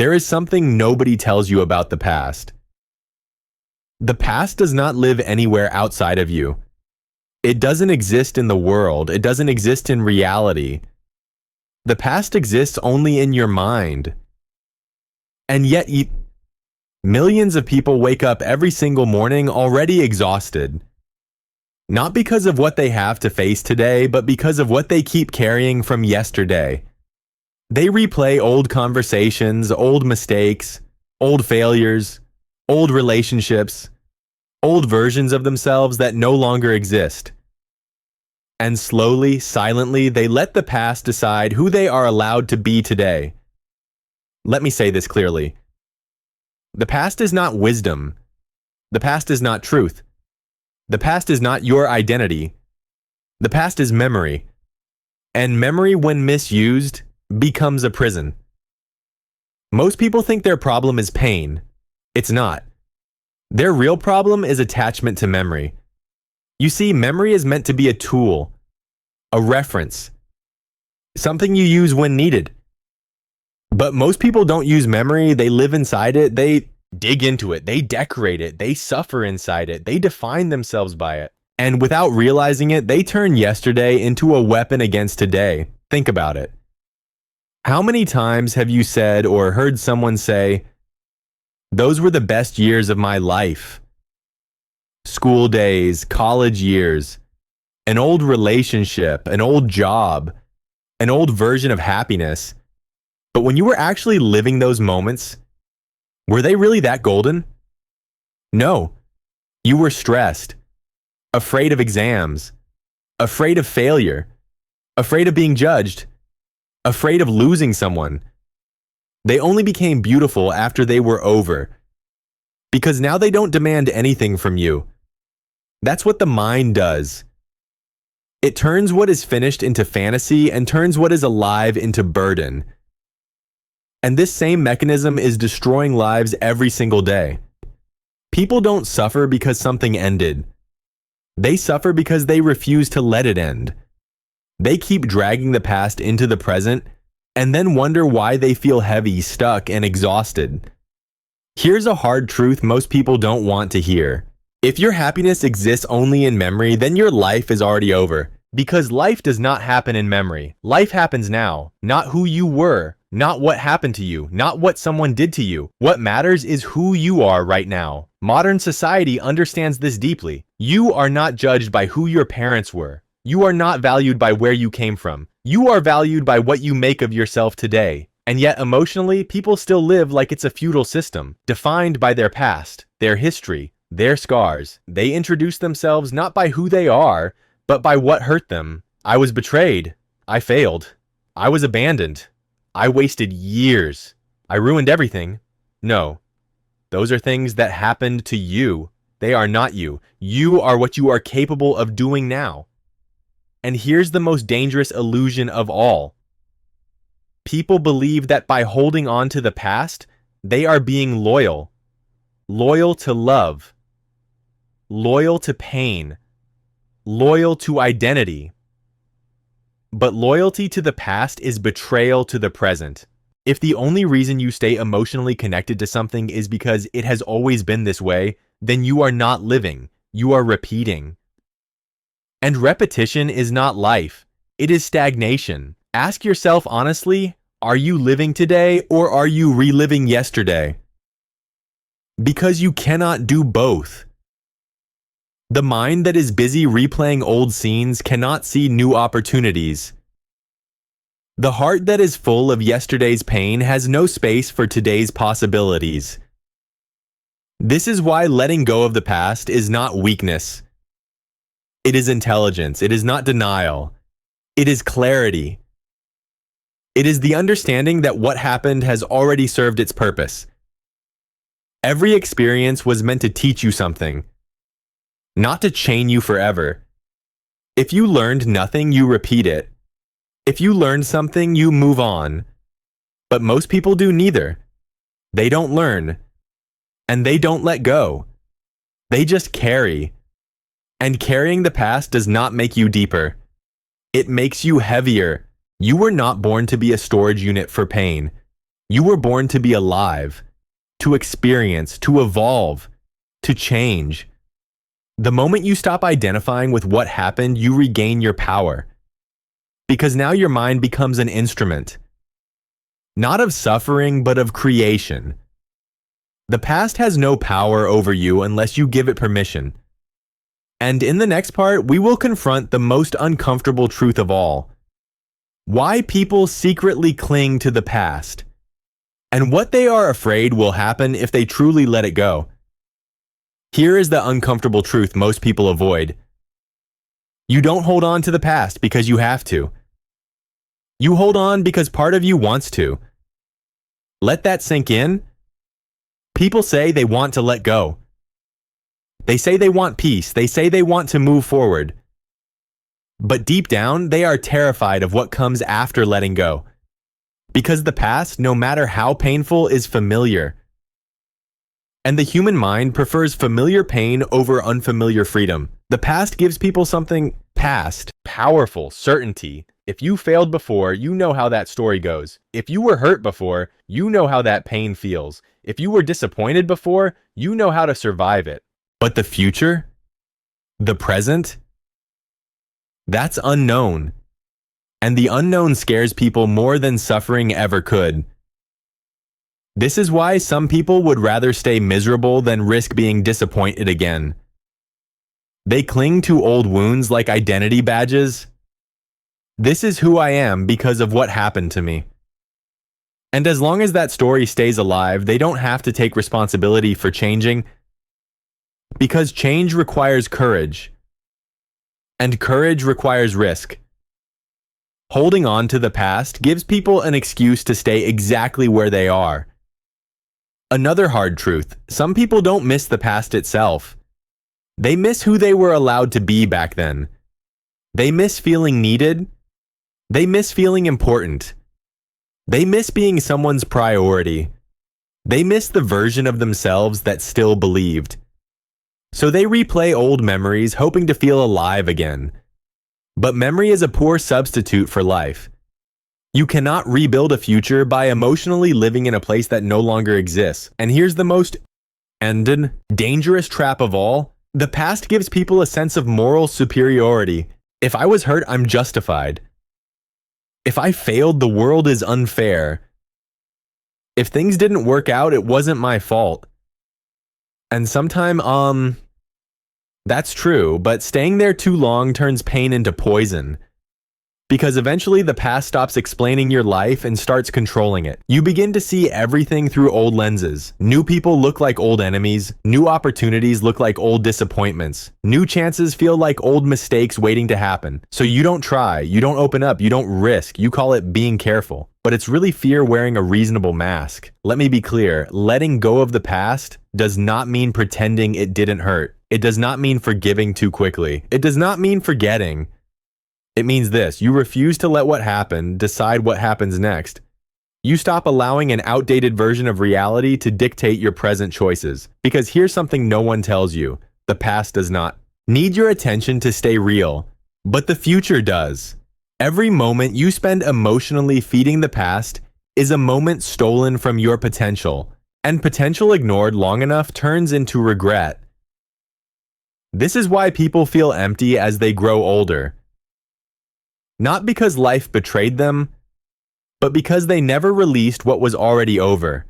There is something nobody tells you about the past. The past does not live anywhere outside of you. It doesn't exist in the world. It doesn't exist in reality. The past exists only in your mind. And yet, millions of people wake up every single morning already exhausted. Not because of what they have to face today, but because of what they keep carrying from yesterday. They replay old conversations, old mistakes, old failures, old relationships, old versions of themselves that no longer exist. And slowly, silently, they let the past decide who they are allowed to be today. Let me say this clearly. The past is not wisdom. The past is not truth. The past is not your identity. The past is memory. And memory, when misused, becomes a prison. Most people think their problem is pain. It's not. Their real problem is attachment to memory. You see, memory is meant to be a tool, a reference, something you use when needed. But most people don't use memory. They live inside it. They dig into it. They decorate it. They suffer inside it. They define themselves by it. And without realizing it, they turn yesterday into a weapon against today. Think about it. How many times have you said or heard someone say, "Those were the best years of my life"? School days, college years, an old relationship, an old job, an old version of happiness. But when you were actually living those moments, were they really that golden? No. You were stressed, afraid of exams, afraid of failure, afraid of being judged, afraid of losing someone. They only became beautiful after they were over, because now they don't demand anything from you. That's what the mind does. It turns what is finished into fantasy and turns what is alive into burden. And this same mechanism is destroying lives every single day. People don't suffer because something ended. They suffer because they refuse to let it end. They keep dragging the past into the present and then wonder why they feel heavy, stuck, and exhausted. Here's a hard truth most people don't want to hear. If your happiness exists only in memory, then your life is already over. Because life does not happen in memory. Life happens now, not who you were, not what happened to you, not what someone did to you. What matters is who you are right now. Modern society understands this deeply. You are not judged by who your parents were. You are not valued by where you came from. You are valued by what you make of yourself today. And yet emotionally, people still live like it's a feudal system, defined by their past, their history, their scars. They introduce themselves not by who they are, but by what hurt them. I was betrayed. I failed. I was abandoned. I wasted years. I ruined everything. No. Those are things that happened to you. They are not you. You are what you are capable of doing now. And here's the most dangerous illusion of all. People believe that by holding on to the past, they are being loyal. Loyal to love. Loyal to pain. Loyal to identity. But loyalty to the past is betrayal to the present. If the only reason you stay emotionally connected to something is because it has always been this way, then you are not living. You are repeating. And repetition is not life. It is stagnation. Ask yourself honestly, are you living today or are you reliving yesterday? Because you cannot do both. The mind that is busy replaying old scenes cannot see new opportunities. The heart that is full of yesterday's pain has no space for today's possibilities. This is why letting go of the past is not weakness. It is intelligence. It is not denial. It is clarity. It is the understanding that what happened has already served its purpose. Every experience was meant to teach you something, not to chain you forever. If you learned nothing, you repeat it. If you learned something, you move on. But most people do neither. They don't learn. And they don't let go. They just carry. And carrying the past does not make you deeper. It makes you heavier. You were not born to be a storage unit for pain. You were born to be alive, to experience, to evolve, to change. The moment you stop identifying with what happened, you regain your power. Because now your mind becomes an instrument, not of suffering, but of creation. The past has no power over you unless you give it permission. And in the next part, we will confront the most uncomfortable truth of all: why people secretly cling to the past, and what they are afraid will happen if they truly let it go. Here is the uncomfortable truth most people avoid. You don't hold on to the past because you have to. You hold on because part of you wants to. Let that sink in. People say they want to let go. They say they want peace. They say they want to move forward. But deep down, they are terrified of what comes after letting go. Because the past, no matter how painful, is familiar. And the human mind prefers familiar pain over unfamiliar freedom. The past gives people something past, powerful, certainty. If you failed before, you know how that story goes. If you were hurt before, you know how that pain feels. If you were disappointed before, you know how to survive it. But the future? The present? That's unknown. And the unknown scares people more than suffering ever could. This is why some people would rather stay miserable than risk being disappointed again. They cling to old wounds like identity badges. This is who I am because of what happened to me. And as long as that story stays alive, they don't have to take responsibility for changing, because change requires courage. And courage requires risk. Holding on to the past gives people an excuse to stay exactly where they are. Another hard truth: some people don't miss the past itself. They miss who they were allowed to be back then. They miss feeling needed. They miss feeling important. They miss being someone's priority. They miss the version of themselves that still believed. So they replay old memories, hoping to feel alive again. But memory is a poor substitute for life. You cannot rebuild a future by emotionally living in a place that no longer exists. And here's the most dangerous trap of all: the past gives people a sense of moral superiority. If I was hurt, I'm justified. If I failed, the world is unfair. If things didn't work out, it wasn't my fault. And sometimes, that's true, but staying there too long turns pain into poison. Because eventually the past stops explaining your life and starts controlling it. You begin to see everything through old lenses. New people look like old enemies. New opportunities look like old disappointments. New chances feel like old mistakes waiting to happen. So you don't try, you don't open up, you don't risk, you call it being careful. But it's really fear wearing a reasonable mask. Let me be clear, letting go of the past does not mean pretending it didn't hurt. It does not mean forgiving too quickly. It does not mean forgetting. It means this: you refuse to let what happened decide what happens next. You stop allowing an outdated version of reality to dictate your present choices. Because here's something no one tells you: the past does not need your attention to stay real, but the future does. Every moment you spend emotionally feeding the past is a moment stolen from your potential, and potential ignored long enough turns into regret. This is why people feel empty as they grow older. Not because life betrayed them, but because they never released what was already over.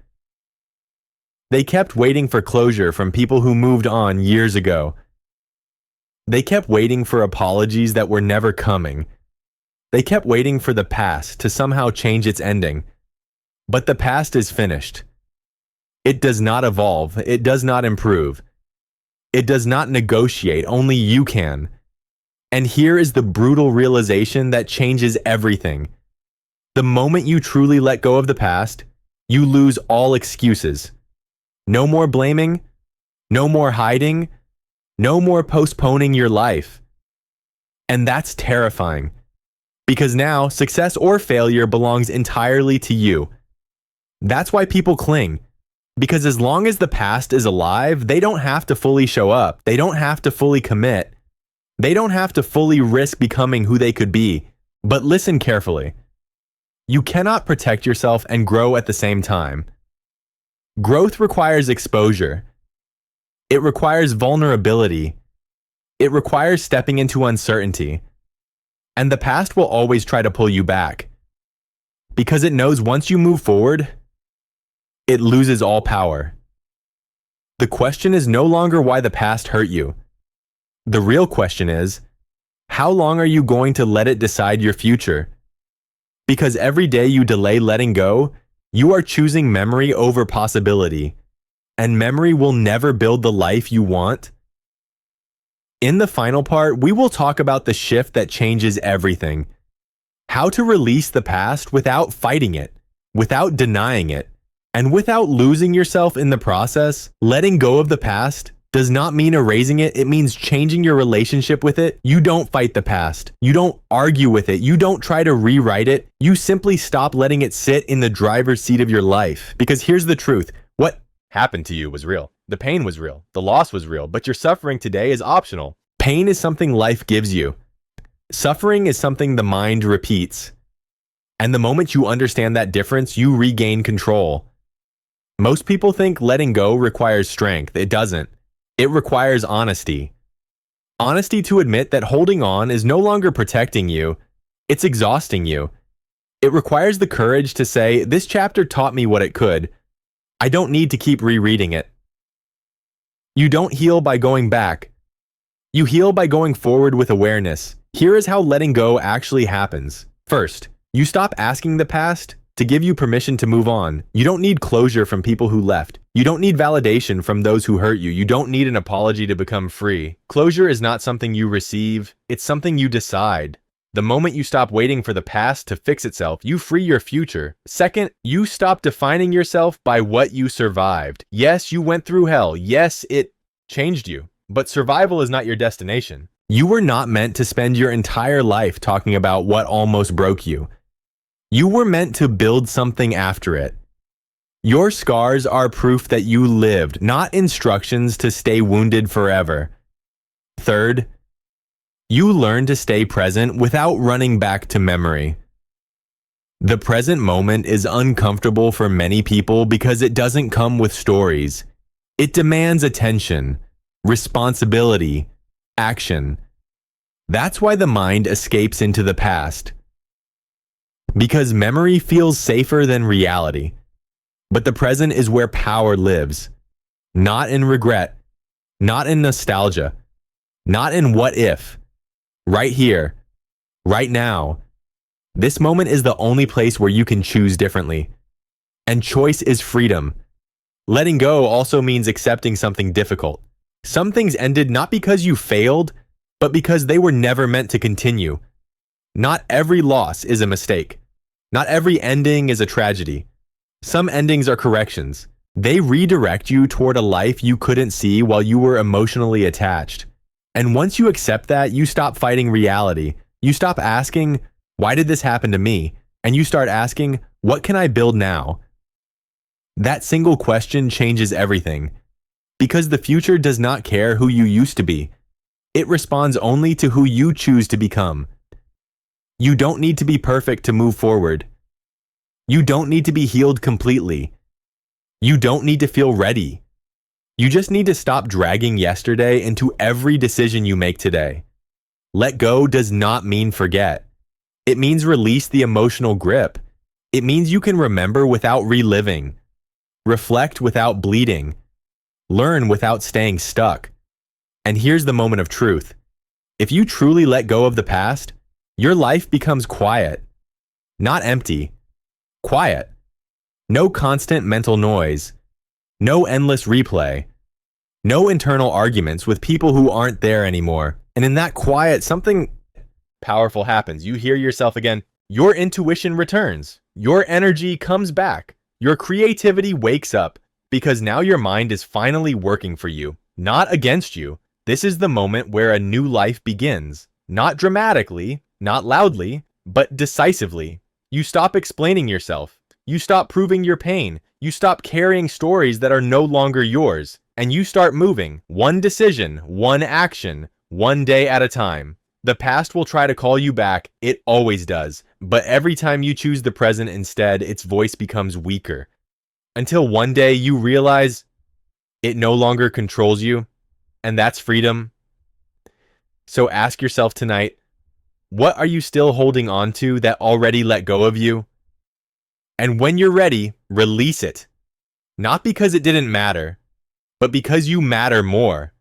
They kept waiting for closure from people who moved on years ago. They kept waiting for apologies that were never coming. They kept waiting for the past to somehow change its ending. But the past is finished. It does not evolve. It does not improve. It does not negotiate. Only you can. And here is the brutal realization that changes everything. The moment you truly let go of the past, you lose all excuses. No more blaming, no more hiding, no more postponing your life. And that's terrifying. Because now, success or failure belongs entirely to you. That's why people cling. Because as long as the past is alive, they don't have to fully show up. They don't have to fully commit. They don't have to fully risk becoming who they could be. But listen carefully. You cannot protect yourself and grow at the same time. Growth requires exposure. It requires vulnerability. It requires stepping into uncertainty. And the past will always try to pull you back. Because it knows once you move forward, it loses all power. The question is no longer why the past hurt you. The real question is, how long are you going to let it decide your future? Because every day you delay letting go, you are choosing memory over possibility. And memory will never build the life you want. In the final part, we will talk about the shift that changes everything. How to release the past without fighting it, without denying it, and without losing yourself in the process. Letting go of the past does not mean erasing it. It means changing your relationship with it. You don't fight the past. You don't argue with it. You don't try to rewrite it. You simply stop letting it sit in the driver's seat of your life. Because here's the truth. What happened to you was real. The pain was real. The loss was real. But your suffering today is optional. Pain is something life gives you. Suffering is something the mind repeats. And the moment you understand that difference, you regain control. Most people think letting go requires strength. It doesn't. It requires honesty. Honesty to admit that holding on is no longer protecting you. It's exhausting you. It requires the courage to say, this chapter taught me what it could. I don't need to keep rereading it. You don't heal by going back. You heal by going forward with awareness. Here is how letting go actually happens. First, you stop asking the past to give you permission to move on. You don't need closure from people who left. You don't need validation from those who hurt you. You don't need an apology to become free. Closure is not something you receive. It's something you decide. The moment you stop waiting for the past to fix itself, you free your future. Second, you stop defining yourself by what you survived. Yes, you went through hell. Yes, it changed you. But survival is not your destination. You were not meant to spend your entire life talking about what almost broke you. You were meant to build something after it. Your scars are proof that you lived, not instructions to stay wounded forever. Third, you learn to stay present without running back to memory. The present moment is uncomfortable for many people because it doesn't come with stories. It demands attention, responsibility, action. That's why the mind escapes into the past. Because memory feels safer than reality. But the present is where power lives. Not in regret, not in nostalgia, not in what if. Right here, right now. This moment is the only place where you can choose differently. And choice is freedom. Letting go also means accepting something difficult. Some things ended not because you failed, but because they were never meant to continue. Not every loss is a mistake. Not every ending is a tragedy. Some endings are corrections. They redirect you toward a life you couldn't see while you were emotionally attached. And once you accept that, you stop fighting reality. You stop asking, why did this happen to me? And you start asking, what can I build now? That single question changes everything. Because the future does not care who you used to be. It responds only to who you choose to become. You don't need to be perfect to move forward. You don't need to be healed completely. You don't need to feel ready. You just need to stop dragging yesterday into every decision you make today. Let go does not mean forget. It means release the emotional grip. It means you can remember without reliving, reflect without bleeding, learn without staying stuck. And here's the moment of truth. If you truly let go of the past, your life becomes quiet, not empty, quiet. No constant mental noise, no endless replay, no internal arguments with people who aren't there anymore. And in that quiet, something powerful happens. You hear yourself again. Your intuition returns. Your energy comes back. Your creativity wakes up because now your mind is finally working for you, not against you. This is the moment where a new life begins. Not dramatically, not loudly, but decisively. You stop explaining yourself. You stop proving your pain. You stop carrying stories that are no longer yours. And you start moving. One decision, one action, one day at a time. The past will try to call you back, it always does, but every time you choose the present instead, its voice becomes weaker. Until one day you realize it no longer controls you, and that's freedom. So ask yourself tonight, what are you still holding on to that already let go of you? And when you're ready, release it. Not because it didn't matter, but because you matter more.